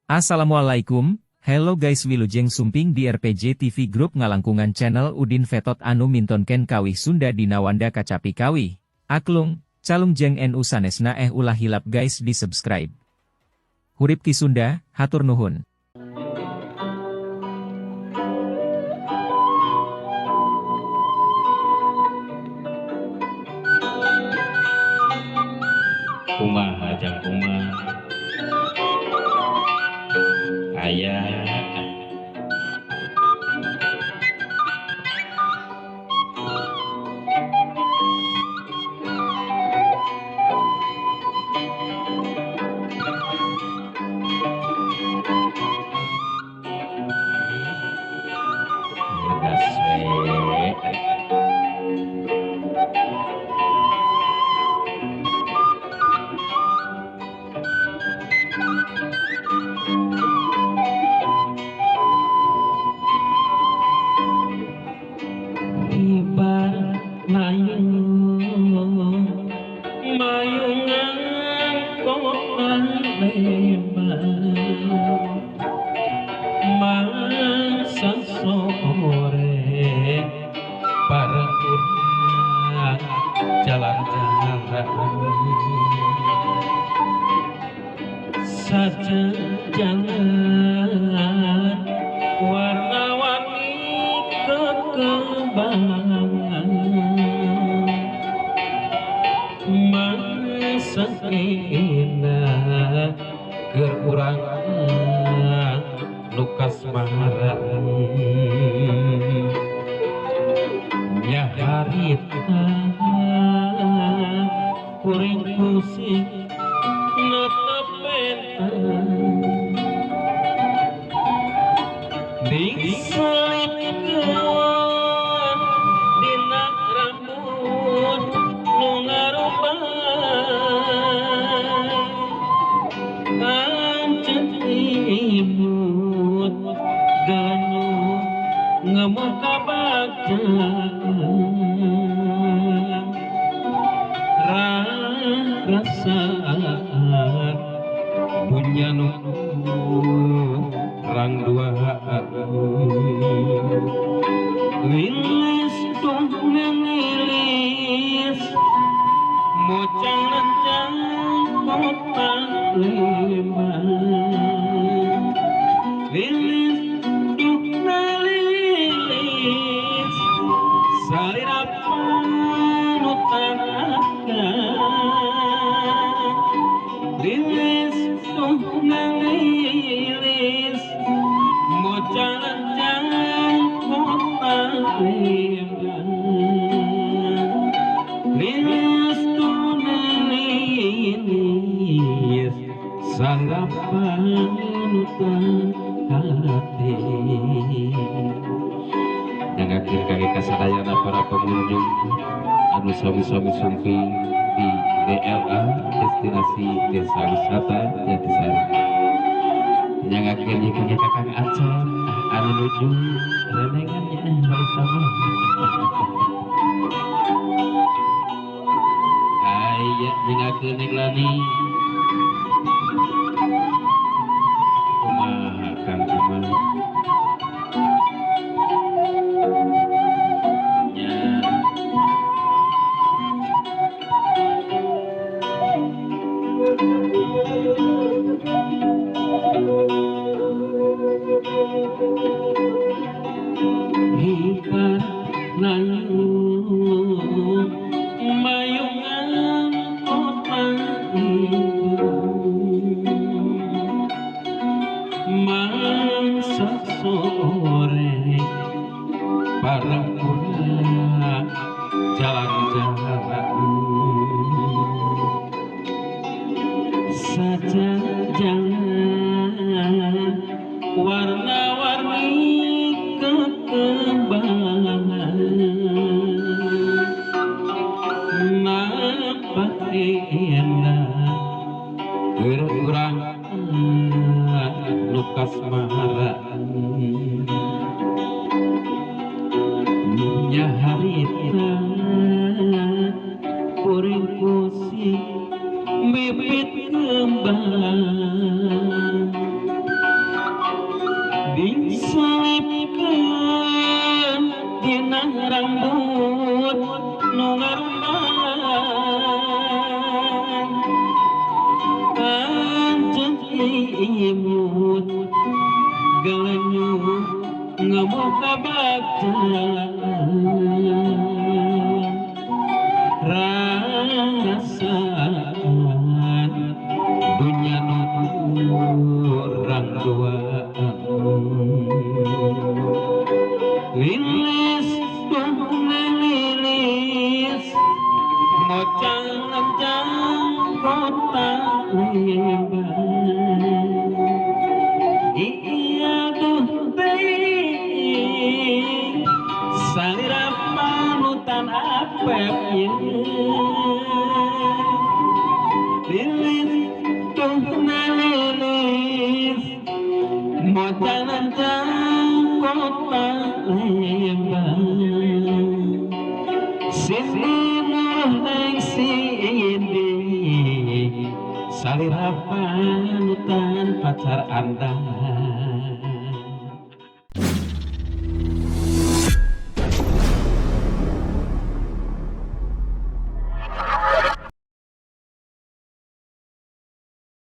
Assalamualaikum, hello guys, Wilujeng Sumping di RPG TV Group ngalangkungan channel Udin Vetot anu mintonken kawih Sunda dina Wanda kacapi kawih. Aklung, calung jeng NU sanesna ulah hilap guys di subscribe. Hurip ki Sunda, hatur nuhun. Kumaha jang kumaha ayah saja jalan warna-warni kekembangan masa indah kerurang lukas mahara nya harita kuring pusing diselipkeun dina rambut nu ngarumbay ancen imut ganu ngemuka bagja rasa punya rang dua lilis dong ngilis mocang rencang kota lima lilis dong lilis salira panutan akan lilis dong ngilis mocang rencang kota lima lilis dong lilis sanggap panutan hati yang akhir kaki kasadayana para pengunjung anu sami-sami sumping di DLA destinasi desa wisata Jatisari yang akhirnya kaki kakang Aceh anu nuju renengannya balik tamu ayat yang akhirnya lani kumaha kang kumaha hibar layu mayungan kota itu mangsa sore bareng pulang jalan-jalan saja jangan warna-warni kekembangan nampak indah gerurang lukas mahara nya harita kuring pusing bibit kembang imut gelenyut ngemuka baca rasaan dunia orang dua lilis lilis ngocang-ngocang kota lebar iya tuh baik salira panutan apep lilis tuh lilis ngocang-ngocang kota lebar Cindy neng Cindy salira panutan pacar anda